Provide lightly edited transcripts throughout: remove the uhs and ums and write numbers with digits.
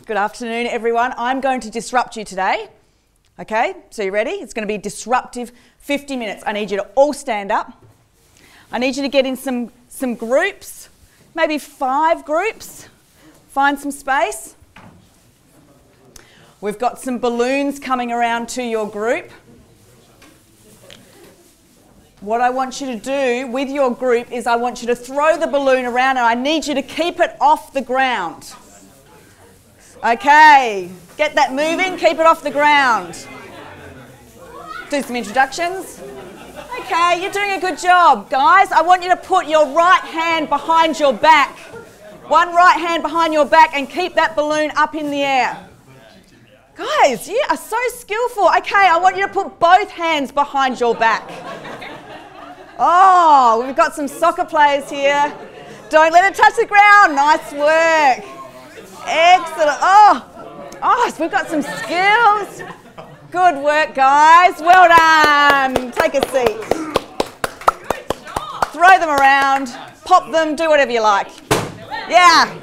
Good afternoon, everyone. I'm going to disrupt you today. Okay, so you ready? It's going to be disruptive 50 minutes. I need you to all stand up. I need you to get in some groups, maybe 5 groups. Find some space. We've got some balloons coming around to your group. What I want you to do with your group is I want you to throw the balloon around and I need you to keep it off the ground. Okay, get that moving, keep it off the ground. Do some introductions. Okay, you're doing a good job, guys. I want you to put your right hand behind your back. One right hand behind your back and keep that balloon up in the air. Guys, you are so skillful. Okay, I want you to put both hands behind your back. Oh, we've got some soccer players here. Don't let it touch the ground. Nice work. Excellent. Oh, so we've got some skills. Good work, guys. Well done. Take a seat. Throw them around, pop them, do whatever you like. Yeah.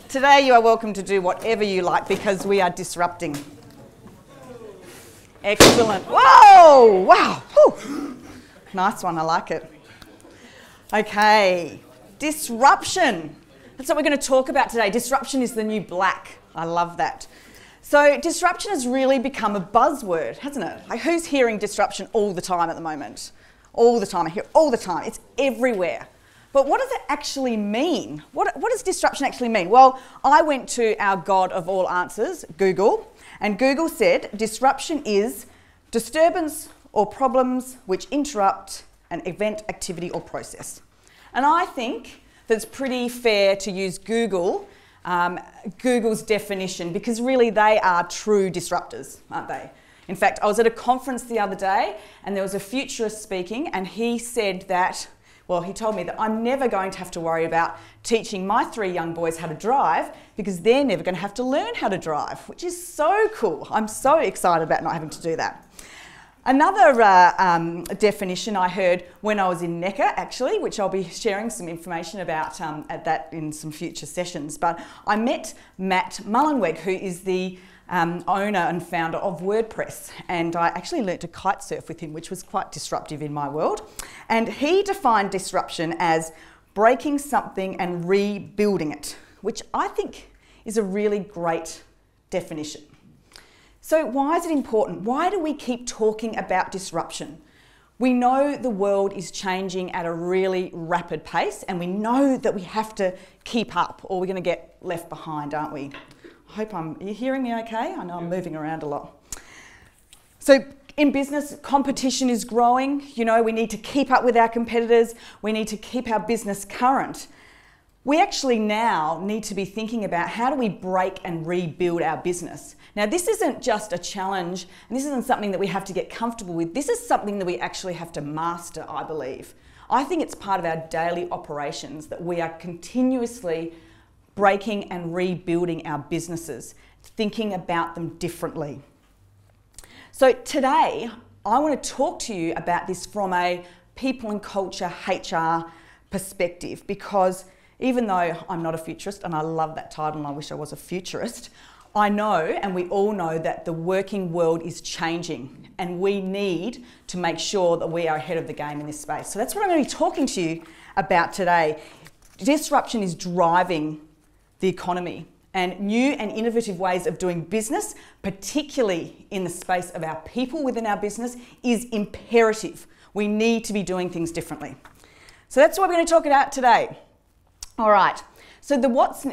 Today you are welcome to do whatever you like because we are disrupting. Excellent. Whoa, wow. Whew. Nice one, I like it. Okay, disruption. That's what we're going to talk about today. Disruption is the new black. I love that. So disruption has really become a buzzword, hasn't it? Like, who's hearing disruption all the time at the moment? All the time. I hear it all the time. It's everywhere. But what does it actually mean? What does disruption actually mean? Well, I went to our God of all answers, Google, and Google said disruption is disturbance or problems which interrupt an event, activity or process. And I think that's pretty fair to use Google's definition because really they are true disruptors, aren't they? In fact, I was at a conference the other day and there was a futurist speaking and he said that, well, he told me that I'm never going to have to worry about teaching my 3 young boys how to drive because they're never going to have to learn how to drive, which is so cool. I'm so excited about not having to do that. Another definition I heard when I was in NECA, actually, which I'll be sharing some information about at that in some future sessions, but I met Matt Mullenweg, who is the owner and founder of WordPress, and I actually learnt to kite surf with him, which was quite disruptive in my world. And he defined disruption as breaking something and rebuilding it, which I think is a really great definition. So why is it important? Why do we keep talking about disruption? We know the world is changing at a really rapid pace and we know that we have to keep up or we're going to get left behind, aren't we? Are you hearing me okay? I know I'm moving around a lot. So in business, competition is growing. You know, we need to keep up with our competitors. We need to keep our business current. We actually now need to be thinking about how do we break and rebuild our business. Now, this isn't just a challenge, and this isn't something that we have to get comfortable with. This is something that we actually have to master, I believe. I think it's part of our daily operations that we are continuously breaking and rebuilding our businesses, thinking about them differently. So today, I want to talk to you about this from a people and culture HR perspective because even though I'm not a futurist, and I love that title and I wish I was a futurist, I know, and we all know, that the working world is changing and we need to make sure that we are ahead of the game in this space. So that's what I'm going to be talking to you about today. Disruption is driving the economy and new and innovative ways of doing business, particularly in the space of our people within our business, is imperative. We need to be doing things differently. So that's what we're going to talk about today. All right. So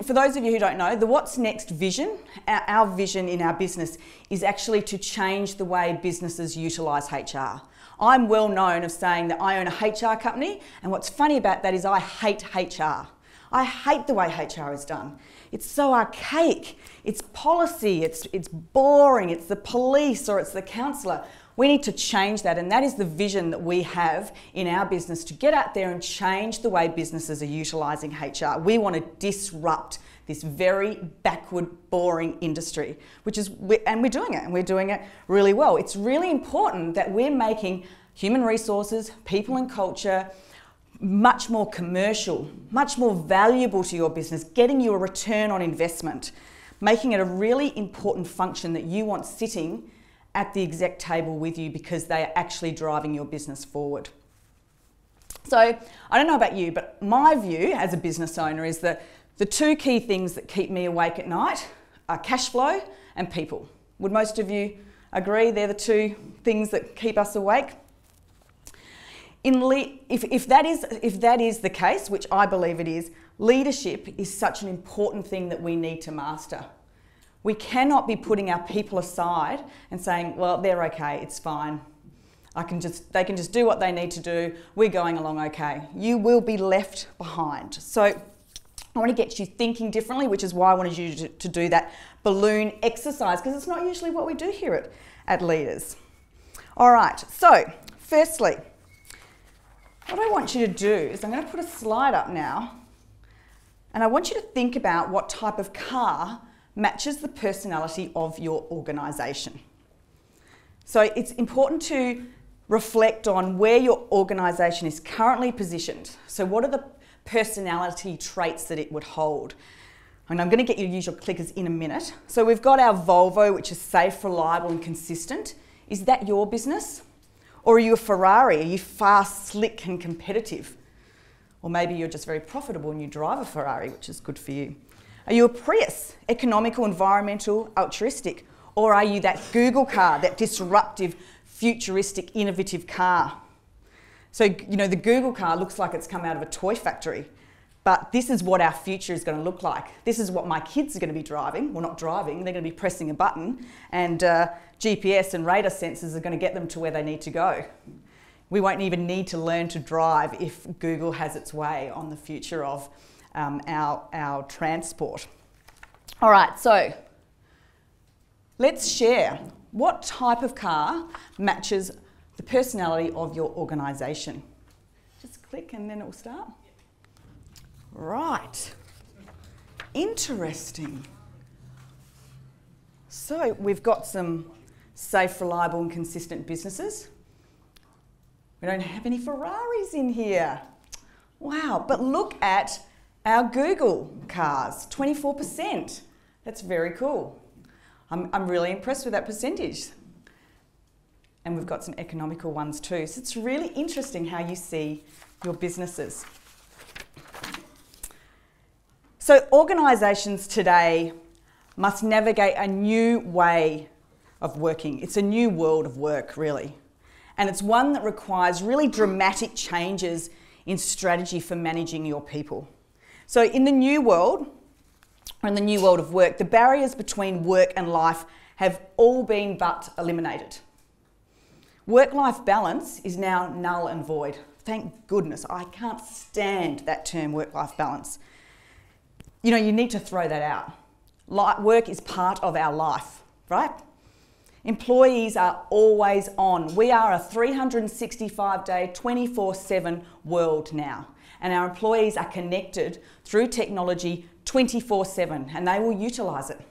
for those of you who don't know, the What's Next vision, our vision in our business is actually to change the way businesses utilise HR. I'm well known of saying that I own a HR company, and what's funny about that is I hate HR. I hate the way HR is done. It's so archaic. It's policy, it's boring, it's the police or it's the counsellor. We need to change that, and that is the vision that we have in our business, to get out there and change the way businesses are utilising HR. We want to disrupt this very backward, boring industry, and we're doing it, and we're doing it really well. It's really important that we're making human resources, people and culture much more commercial, much more valuable to your business, getting you a return on investment. making it a really important function that you want sitting at the exec table with you because they are actually driving your business forward. So I don't know about you, but my view as a business owner is that the two key things that keep me awake at night are cash flow and people. Would most of you agree they're the two things that keep us awake? If that is the case, which I believe it is, leadership is such an important thing that we need to master. We cannot be putting our people aside and saying, well, they're okay, it's fine. They can just do what they need to do. We're going along okay. You will be left behind. So I want to get you thinking differently, which is why I wanted you to do that balloon exercise, because it's not usually what we do here at Leaders. All right, so firstly, what I want you to do is I'm going to put a slide up now, and I want you to think about what type of car matches the personality of your organisation. So it's important to reflect on where your organisation is currently positioned. So what are the personality traits that it would hold? And I'm going to get you to use your clickers in a minute. So we've got our Volvo, which is safe, reliable and consistent. Is that your business? Or are you a Ferrari? Are you fast, slick and competitive? Or maybe you're just very profitable and you drive a Ferrari, which is good for you. Are you a Prius? Economical, environmental, altruistic? Or are you that Google car, that disruptive, futuristic, innovative car? So, you know, the Google car looks like it's come out of a toy factory, but this is what our future is going to look like. This is what my kids are going to be driving. Well, not driving, they're going to be pressing a button, and GPS and radar sensors are going to get them to where they need to go. We won't even need to learn to drive if Google has its way on the future of our transport. All right, so let's share what type of car matches the personality of your organisation. Just click and then it will start. Right. Interesting. So we've got some safe, reliable and consistent businesses. We don't have any Ferraris in here. Wow, but look at our Google cars, 24%. That's very cool. I'm really impressed with that percentage. And we've got some economical ones too. So it's really interesting how you see your businesses. So organisations today must navigate a new way of working. It's a new world of work, really. And it's one that requires really dramatic changes in strategy for managing your people. So in the new world, or in the new world of work, the barriers between work and life have all been but eliminated. Work-life balance is now null and void. Thank goodness. I can't stand that term, work-life balance. You know, you need to throw that out. Work is part of our life, right? Employees are always on. We are a 365-day, 24/7 world now. And our employees are connected through technology 24/7, and they will utilise it.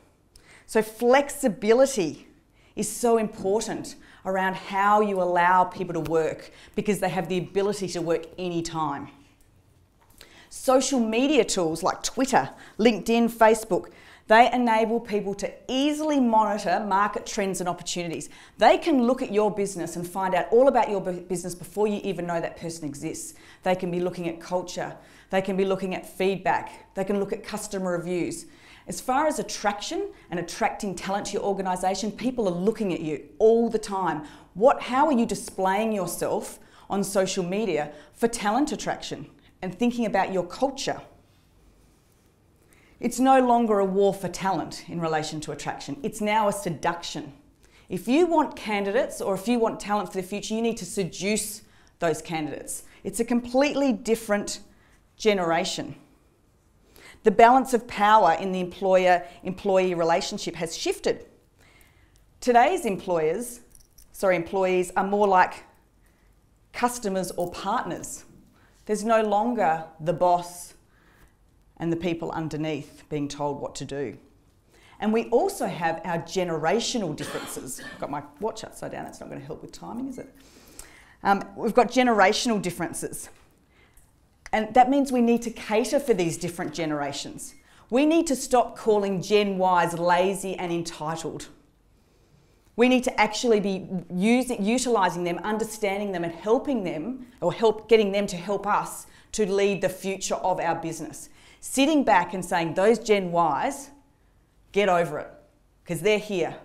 So flexibility is so important around how you allow people to work, because they have the ability to work anytime. Social media tools like Twitter, LinkedIn, Facebook, they enable people to easily monitor market trends and opportunities. They can look at your business and find out all about your business before you even know that person exists. They can be looking at culture. They can be looking at feedback. They can look at customer reviews. As far as attraction and attracting talent to your organisation, people are looking at you all the time. How are you displaying yourself on social media for talent attraction and thinking about your culture? It's no longer a war for talent in relation to attraction. It's now a seduction. If you want candidates or if you want talent for the future, you need to seduce those candidates. It's a completely different generation. The balance of power in the employer-employee relationship has shifted. Today's employees are more like customers or partners. There's no longer the boss and the people underneath being told what to do. And we also have our generational differences. I've got my watch upside down, that's not going to help with timing, is it? We've got generational differences. And that means we need to cater for these different generations. We need to stop calling Gen Ys lazy and entitled. We need to actually be utilising them, understanding them and helping them, or getting them to help us to lead the future of our business. Sitting back and saying, those Gen Ys, get over it, because they're here.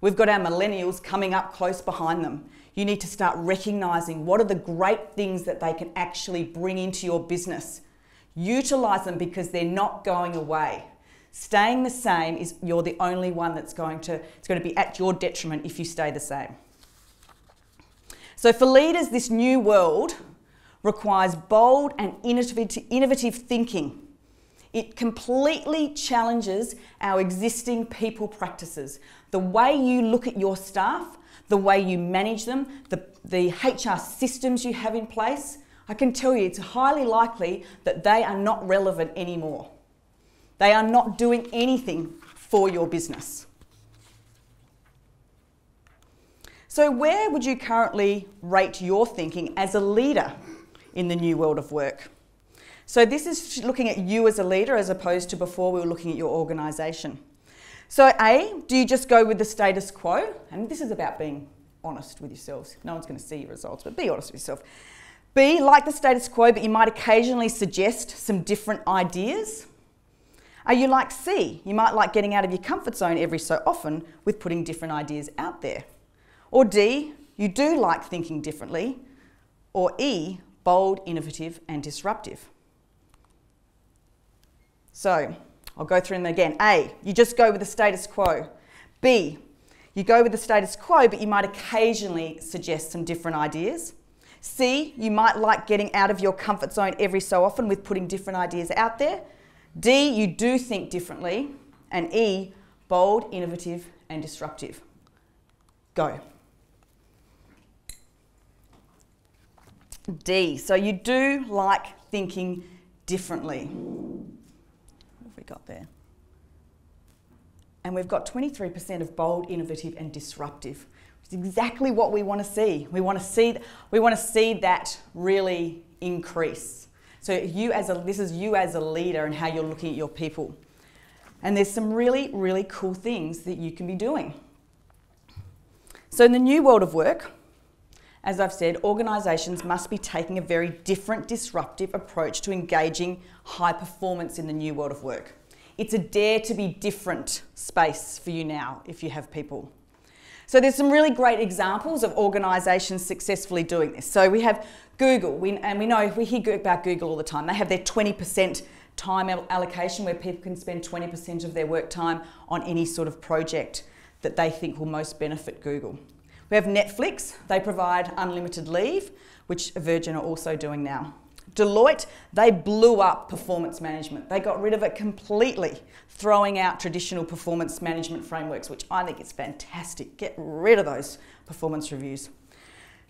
We've got our millennials coming up close behind them. You need to start recognising what are the great things that they can actually bring into your business. Utilise them because they're not going away. Staying the same is you're the only one it's going to be at your detriment if you stay the same. So for leaders, this new world requires bold and innovative thinking. It completely challenges our existing people practices. The way you look at your staff, the way you manage them, the HR systems you have in place, I can tell you it's highly likely that they are not relevant anymore. They are not doing anything for your business. So where would you currently rate your thinking as a leader in the new world of work? So this is looking at you as a leader as opposed to before we were looking at your organisation. So A, do you just go with the status quo? And this is about being honest with yourselves. No one's going to see your results, but be honest with yourself. B, like the status quo, but you might occasionally suggest some different ideas. Are you like C? You might like getting out of your comfort zone every so often with putting different ideas out there. Or D, you do like thinking differently. Or E, bold, innovative and disruptive. So I'll go through them again. A, you just go with the status quo. B, you go with the status quo, but you might occasionally suggest some different ideas. C, you might like getting out of your comfort zone every so often with putting different ideas out there. D, you do think differently. And E, bold, innovative and disruptive. Go. D, so you do like thinking differently. What have we got there? And we've got 23% of bold, innovative and disruptive. It's exactly what we want to see. We want to see that really increase. So this is you as a leader and how you're looking at your people. And there's some really, really cool things that you can be doing. So in the new world of work, as I've said, organisations must be taking a very different, disruptive approach to engaging high performance in the new world of work. It's a dare to be different space for you now if you have people. So there's some really great examples of organisations successfully doing this. So we have Google, we hear about Google all the time. They have their 20% time allocation where people can spend 20% of their work time on any sort of project that they think will most benefit Google. We have Netflix, they provide unlimited leave, which Virgin are also doing now. Deloitte, they blew up performance management. They got rid of it completely, throwing out traditional performance management frameworks, which I think is fantastic. Get rid of those performance reviews.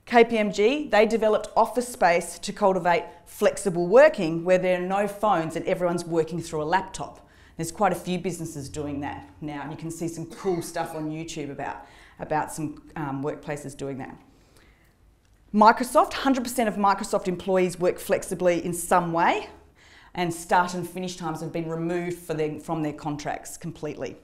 KPMG, they developed office space to cultivate flexible working where there are no phones and everyone's working through a laptop. There's quite a few businesses doing that now, and you can see some cool stuff on YouTube about some workplaces doing that. Microsoft, 100% of Microsoft employees work flexibly in some way, and start and finish times have been removed from their contracts completely.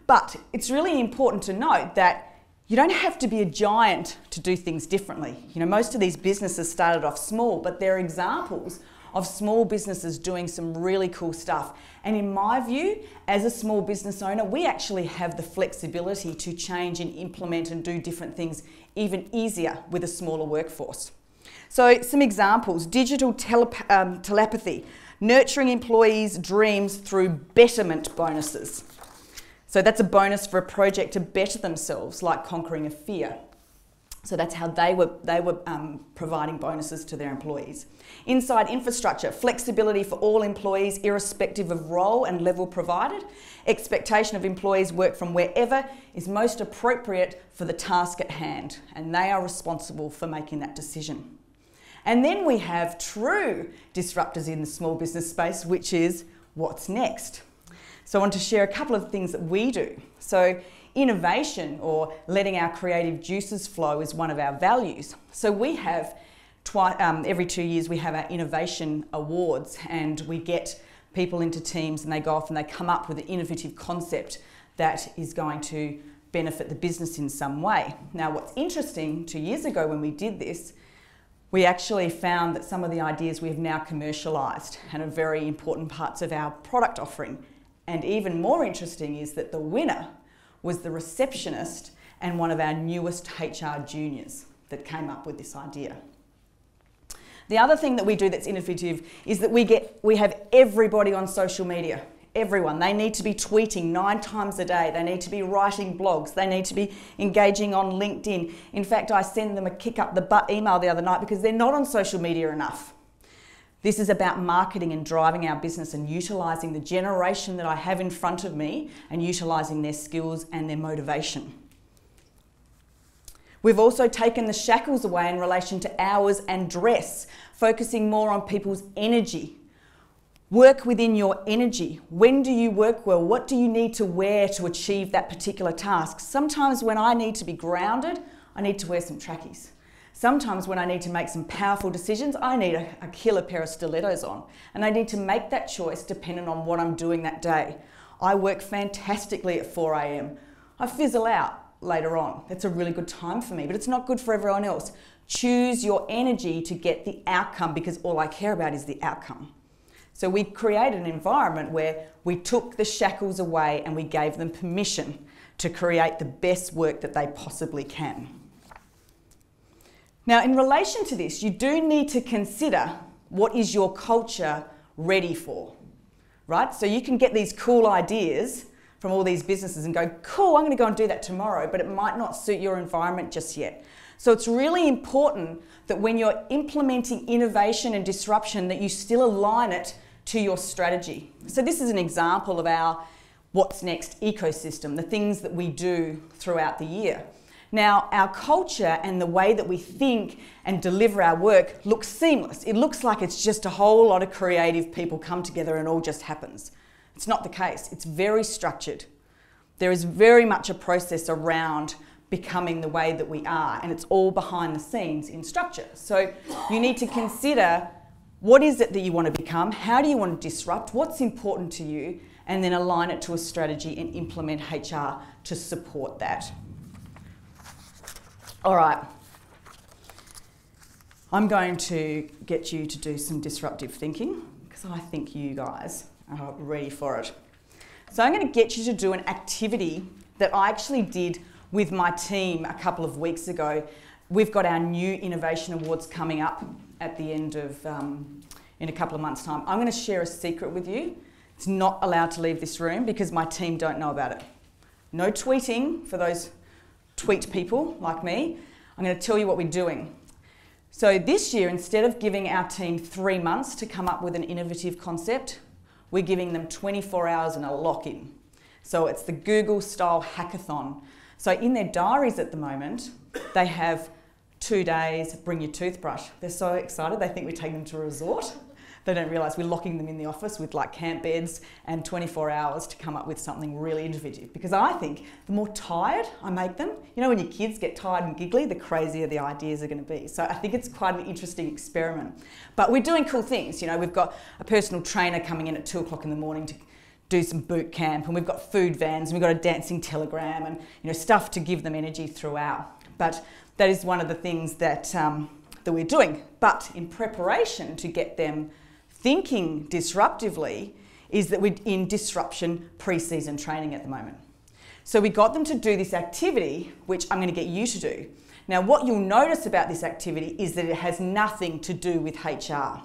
But it's really important to note that you don't have to be a giant to do things differently. You know, most of these businesses started off small, but they're examples of small businesses doing some really cool stuff. And in my view, as a small business owner, we actually have the flexibility to change and implement and do different things even easier with a smaller workforce. So some examples: digital telepathy, nurturing employees' dreams through betterment bonuses. So that's a bonus for a project to better themselves, like conquering a fear. So that's how they were providing bonuses to their employees. Inside infrastructure, flexibility for all employees irrespective of role and level provided. Expectation of employees work from wherever is most appropriate for the task at hand, and they are responsible for making that decision. And then we have true disruptors in the small business space, which is what's next. So I want to share a couple of things that we do. So innovation, or letting our creative juices flow, is one of our values. So we have every 2 years we have our innovation awards, and we get people into teams and they go off and they come up with an innovative concept that is going to benefit the business in some way. Now, what's interesting, 2 years ago when we did this, we actually found that some of the ideas we have now commercialised and are very important parts of our product offering. And even more interesting is that the winner was the receptionist and one of our newest HR juniors that came up with this idea. The other thing that we do that's innovative is that we have everybody on social media. Everyone. They need to be tweeting 9 times a day. They need to be writing blogs. They need to be engaging on LinkedIn. In fact, I sent them a kick up the butt email the other night because they're not on social media enough. This is about marketing and driving our business and utilising the generation that I have in front of me and utilising their skills and their motivation. We've also taken the shackles away in relation to hours and dress, focusing more on people's energy. Work within your energy. When do you work well? What do you need to wear to achieve that particular task? Sometimes when I need to be grounded, I need to wear some trackies. Sometimes when I need to make some powerful decisions, I need a killer pair of stilettos on. And I need to make that choice depending on what I'm doing that day. I work fantastically at 4 a.m. I fizzle out later on. It's a really good time for me, but it's not good for everyone else. Choose your energy to get the outcome because all I care about is the outcome. So we created an environment where we took the shackles away and we gave them permission to create the best work that they possibly can. Now, in relation to this, you do need to consider what is your culture ready for, right? So you can get these cool ideas from all these businesses and go, cool, I'm going to go and do that tomorrow, but it might not suit your environment just yet. So it's really important that when you're implementing innovation and disruption that you still align it to your strategy. So this is an example of our What's Next ecosystem, the things that we do throughout the year. Now, our culture and the way that we think and deliver our work looks seamless. It looks like it's just a whole lot of creative people come together and all just happens. It's not the case. It's very structured. There is very much a process around becoming the way that we are, and it's all behind the scenes in structure. So you need to consider what is it that you want to become, how do you want to disrupt, what's important to you, and then align it to a strategy and implement HR to support that. All right, I'm going to get you to do some disruptive thinking because I think you guys are ready for it. So I'm going to get you to do an activity that I actually did with my team a couple of weeks ago. We've got our new Innovation Awards coming up at the end of, in a couple of months' time. I'm going to share a secret with you. It's not allowed to leave this room because my team don't know about it. No tweeting for those tweet people like me. I'm going to tell you what we're doing. So this year, instead of giving our team 3 months to come up with an innovative concept, we're giving them 24 hours and a lock-in. So it's the Google-style hackathon. So in their diaries at the moment, they have 2 days, bring your toothbrush. They're so excited, they think we take them to a resort. They don't realise we're locking them in the office with like camp beds and 24 hours to come up with something really innovative. Because I think the more tired I make them, you know when your kids get tired and giggly, the crazier the ideas are going to be. So I think it's quite an interesting experiment. But we're doing cool things. You know, we've got a personal trainer coming in at 2 o'clock in the morning to do some boot camp, and we've got food vans, and we've got a dancing telegram, and stuff to give them energy throughout. But that is one of the things that that we're doing. But in preparation to get them thinking disruptively is that we're in disruption pre-season training at the moment. So we got them to do this activity, which I'm going to get you to do. Now, what you'll notice about this activity is that it has nothing to do with HR.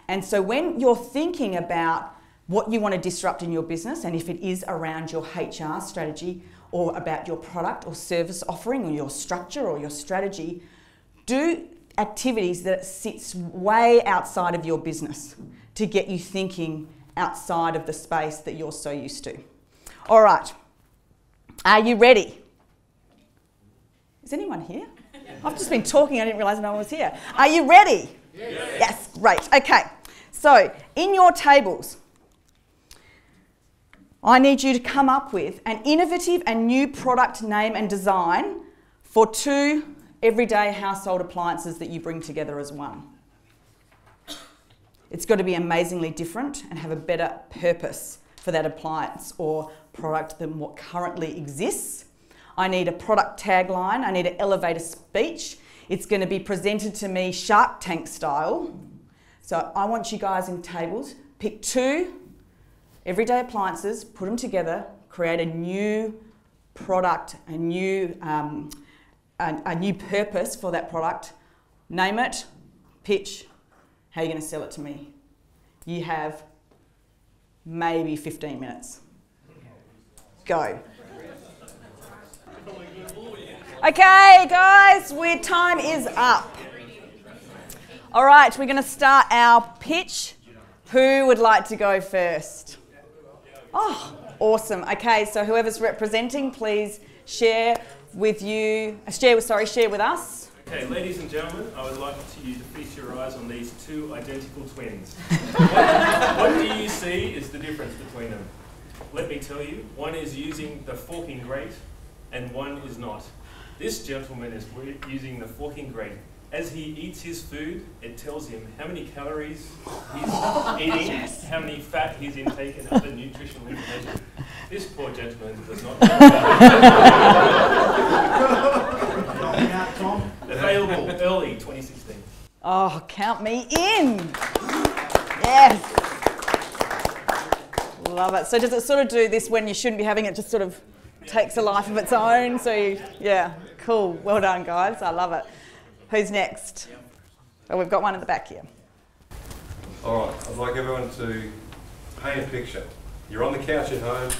And so when you're thinking about what you want to disrupt in your business, and if it is around your HR strategy or about your product or service offering or your structure or your strategy, do activities that sits way outside of your business to get you thinking outside of the space that you're so used to. All right, are you ready? Is anyone here? I've just been talking, I didn't realise no one was here. Are you ready? Yes. Yes, great. Okay, so in your tables, I need you to come up with an innovative and new product name and design for 2 everyday household appliances that you bring together as one. It's got to be amazingly different and have a better purpose for that appliance or product than what currently exists. I need a product tagline. I need an elevator speech. It's going to be presented to me Shark Tank style. So I want you guys in tables, pick 2 everyday appliances, put them together, create a new product, a new purpose for that product. Name it, pitch, how are you going to sell it to me? You have maybe 15 minutes. Go. Okay, guys, time is up. All right, we're going to start our pitch. Who would like to go first? Oh, awesome. Okay, so whoever's representing, please share with us. Okay, ladies and gentlemen, I would like you to feast your eyes on these 2 identical twins. What do you see is the difference between them? Let me tell you, one is using the forking grate and one is not. This gentleman is using the forking grate. As he eats his food, it tells him how many calories he's eating, how many fat he's intaking, and other nutritional information. This poor gentleman does not know about it. Available early 2016. Oh, count me in. Yes. Love it. So does it sort of do this when you shouldn't be having it, just sort of takes a life of its own? So yeah, cool. Well done, guys. I love it. Who's next? Oh, we've got one in the back here. All right, I'd like everyone to paint a picture. You're on the couch at home,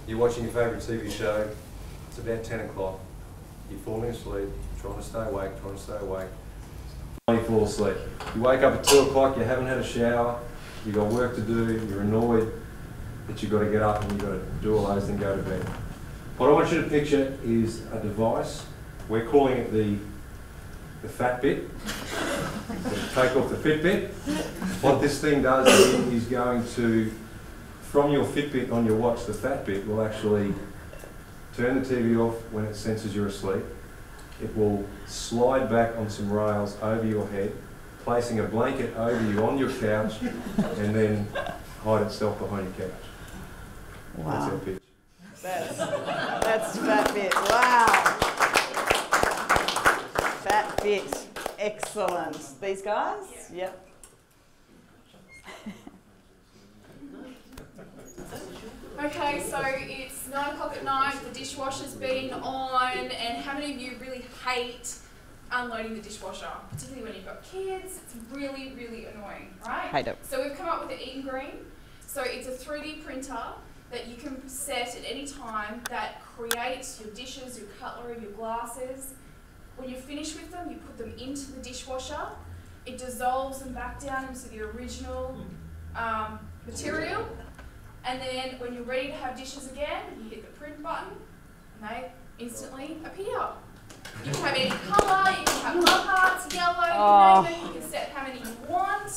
you're watching your favourite TV show, it's about 10 o'clock, you're falling asleep, trying to stay awake, you fall asleep. You wake up at 2 o'clock, you haven't had a shower, you've got work to do, you're annoyed that you've got to get up and you've got to do all those and go to bed. What I want you to picture is a device, we're calling it the fat bit. Take off the Fitbit. What this thing does is going to, from your Fitbit on your watch, the fat bit will actually turn the TV off when it senses you're asleep. It will slide back on some rails over your head, placing a blanket over you on your couch, and then hide itself behind your couch. Wow. That's our pitch. That's Fitbit. Wow. Fitbit. Excellent. These guys? Yep. Okay, so it's 9 o'clock at night, the dishwasher's been on, and how many of you really hate unloading the dishwasher? Particularly when you've got kids, it's really, really annoying, right? Hate it. So we've come up with the Eat and Green. So it's a 3D printer that you can set at any time that creates your dishes, your cutlery, your glasses. When you're finished with them, you put them into the dishwasher. It dissolves them back down into the original material. And then when you're ready to have dishes again, you hit the print button and they instantly appear. You can have any colour, you can have love hearts, yellow, you name it. You can set how many you want.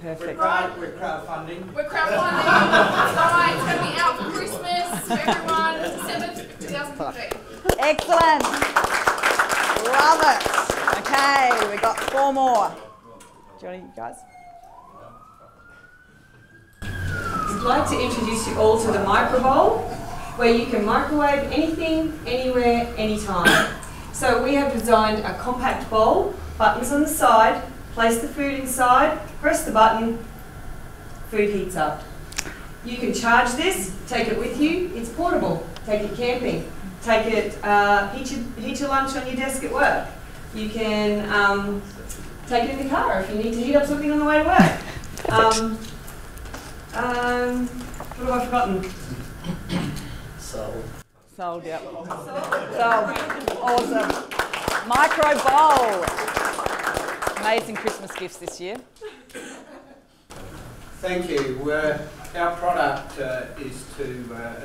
Perfect. Right? We're crowdfunding. We're crowdfunding. That's right. It's going to be out for Christmas for everyone, December 2015. Excellent. Love it. Okay, we've got 4 more. Do you want to, guys? I'd like to introduce you all to the micro bowl, where you can microwave anything, anywhere, anytime. So we have designed a compact bowl, buttons on the side, place the food inside, press the button, food heats up. You can charge this, take it with you, it's portable, take it camping, take it, heat your lunch on your desk at work. You can take it in the car if you need to heat up something on the way to work. What have I forgotten? Sold. Sold, yep. Sold. Awesome. Micro bowl. Amazing Christmas gifts this year. Thank you. Our product is to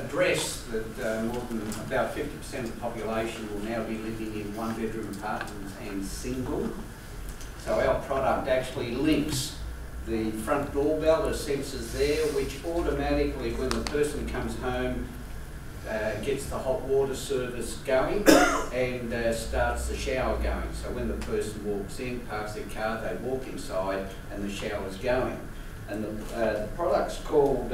address that more than about 50% of the population will now be living in 1-bedroom apartments and single. So our product actually links the front doorbell, the sensors there, which automatically, when the person comes home, gets the hot water service going and starts the shower going. So when the person walks in, parks their car, they walk inside and the shower's going. And the product's called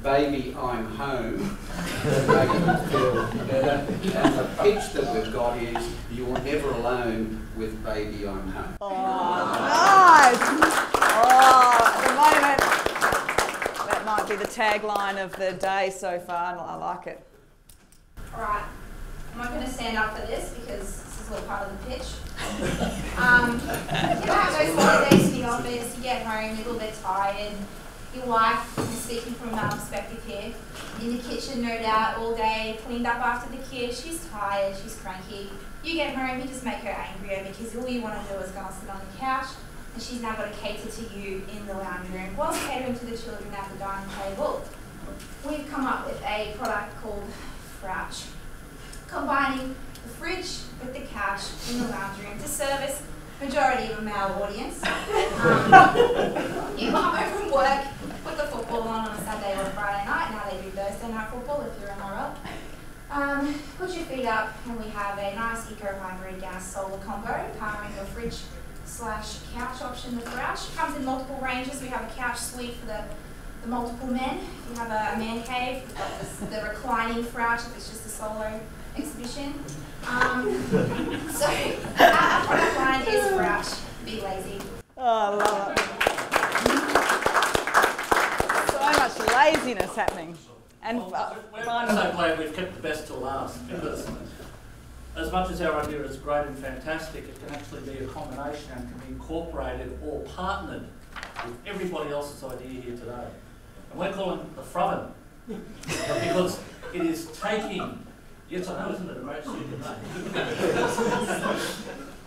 Baby I'm Home, to make you feel better. And the pitch that we've got is, you're never alone with Baby I'm Home. Oh, nice! Oh, at the moment, that might be the tagline of the day so far, and I like it. Alright, I'm not going to stand up for this because this is all part of the pitch. You know how those holidays in the office, you get home, you're a little bit tired, your wife, I'm speaking from a perspective here, in the kitchen no doubt all day, cleaned up after the kids, she's tired, she's cranky. You get home, you just make her angrier because all you want to do is go and sit on the couch, and she's now got to cater to you in the lounge room whilst catering to the children at the dining table. We've come up with a product called Crouch, combining the fridge with the couch in the lounge room to service majority of a male audience. You come home from work, put the football on a Sunday or a Friday night. Now they do Thursday night football if you're NRL. Put your feet up, and we have a nice eco-hybrid gas solar combo powering your fridge / couch option. The Crouch comes in multiple ranges. We have a couch suite for the multiple men. If you have a man cave, we've got the reclining Crouch if it's just a solo exhibition. So our product line is Crouch. Be lazy. Oh, I love it. So much laziness happening. And we're so glad we've kept the best to last, because as much as our idea is great and fantastic, it can actually be a combination and can be incorporated or partnered with everybody else's idea here today. And we're calling it the Froven, because it is taking, yes I know, isn't it a great student name?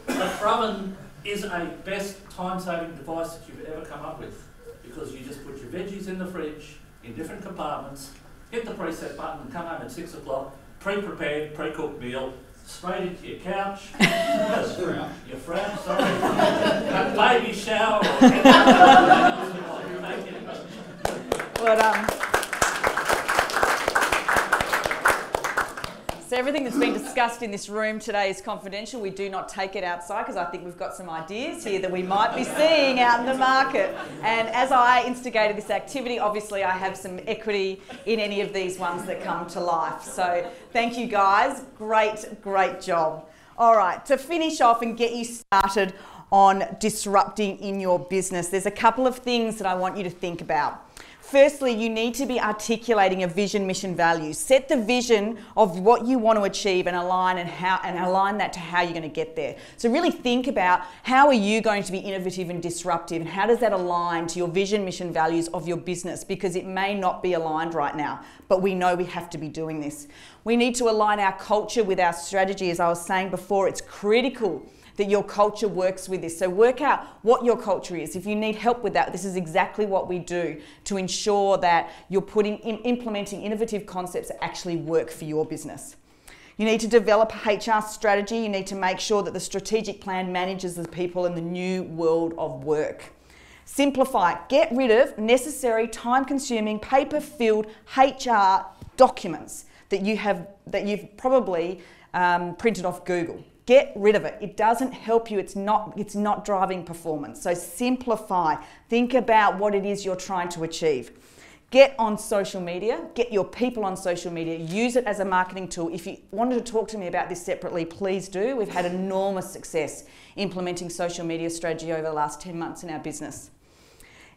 The Froven is a best time-saving device that you've ever come up with, because you just put your veggies in the fridge in different compartments, hit the preset button and come home at 6 o'clock, pre-prepared, pre-cooked meal, straight into your couch, your frown, sorry, a baby shower, or well done. So everything that's been discussed in this room today is confidential. We do not take it outside because I think we've got some ideas here that we might be seeing out in the market. And as I instigated this activity, obviously I have some equity in any of these ones that come to life. So thank you guys. Great job. All right, to finish off and get you started on disrupting in your business, there's a couple of things that I want you to think about. Firstly, you need to be articulating a vision, mission, values. Set the vision of what you want to achieve and align that to how you're going to get there. So really think about how are you going to be innovative and disruptive, and how does that align to your vision, mission, values of your business, because it may not be aligned right now, but we know we have to be doing this. We need to align our culture with our strategy. As I was saying before, it's critical that your culture works with this. So work out what your culture is. If you need help with that, this is exactly what we do to ensure that you're implementing innovative concepts that actually work for your business. You need to develop a HR strategy. You need to make sure that the strategic plan manages the people in the new world of work. Simplify. Get rid of necessary, time-consuming, paper-filled HR documents that you've probably printed off Google. Get rid of it. It doesn't help you. It's not driving performance. So simplify. Think about what it is you're trying to achieve. Get on social media. Get your people on social media. Use it as a marketing tool. If you wanted to talk to me about this separately, please do. We've had enormous success implementing social media strategy over the last 10 months in our business.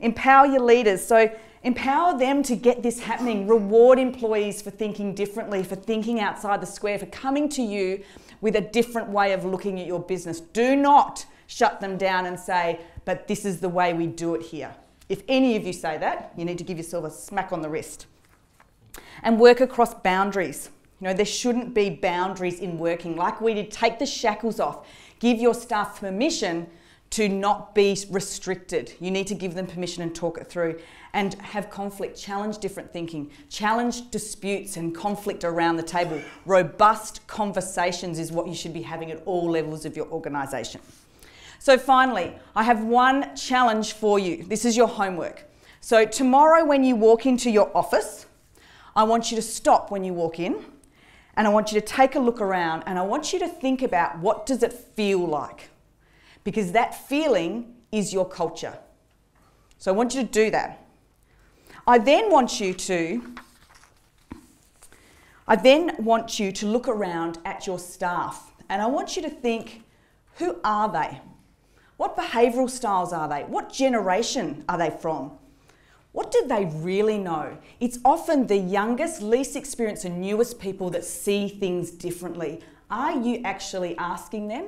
Empower your leaders. So empower them to get this happening. Reward employees for thinking differently, for thinking outside the square, for coming to you with a different way of looking at your business. Do not shut them down and say, but this is the way we do it here. If any of you say that, you need to give yourself a smack on the wrist. And work across boundaries. You know, there shouldn't be boundaries in working. Like we did, take the shackles off. Give your staff permission to not be restricted. You need to give them permission and talk it through, and have conflict, challenge different thinking, challenge disputes and conflict around the table. Robust conversations is what you should be having at all levels of your organisation. So finally, I have one challenge for you. This is your homework. So tomorrow when you walk into your office, I want you to stop when you walk in, and I want you to take a look around, and I want you to think about what does it feel like, because that feeling is your culture. So I want you to do that. I then want you to look around at your staff, and I want you to think, who are they? What behavioural styles are they? What generation are they from? What do they really know? It's often the youngest, least experienced and newest people that see things differently. Are you actually asking them?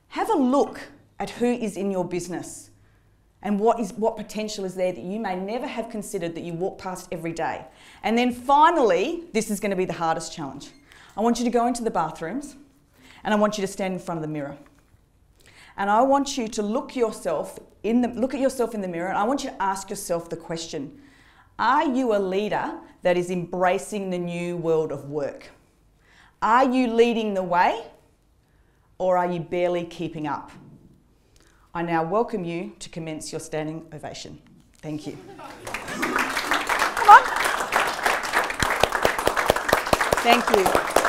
Have a look at who is in your business and what potential is there that you may never have considered that you walk past every day. And then finally, this is going to be the hardest challenge. I want you to go into the bathrooms and I want you to stand in front of the mirror. And I want you to look at yourself in the mirror, and I want you to ask yourself the question, are you a leader that is embracing the new world of work? Are you leading the way, or are you barely keeping up? I now welcome you to commence your standing ovation. Thank you. Come on. Thank you.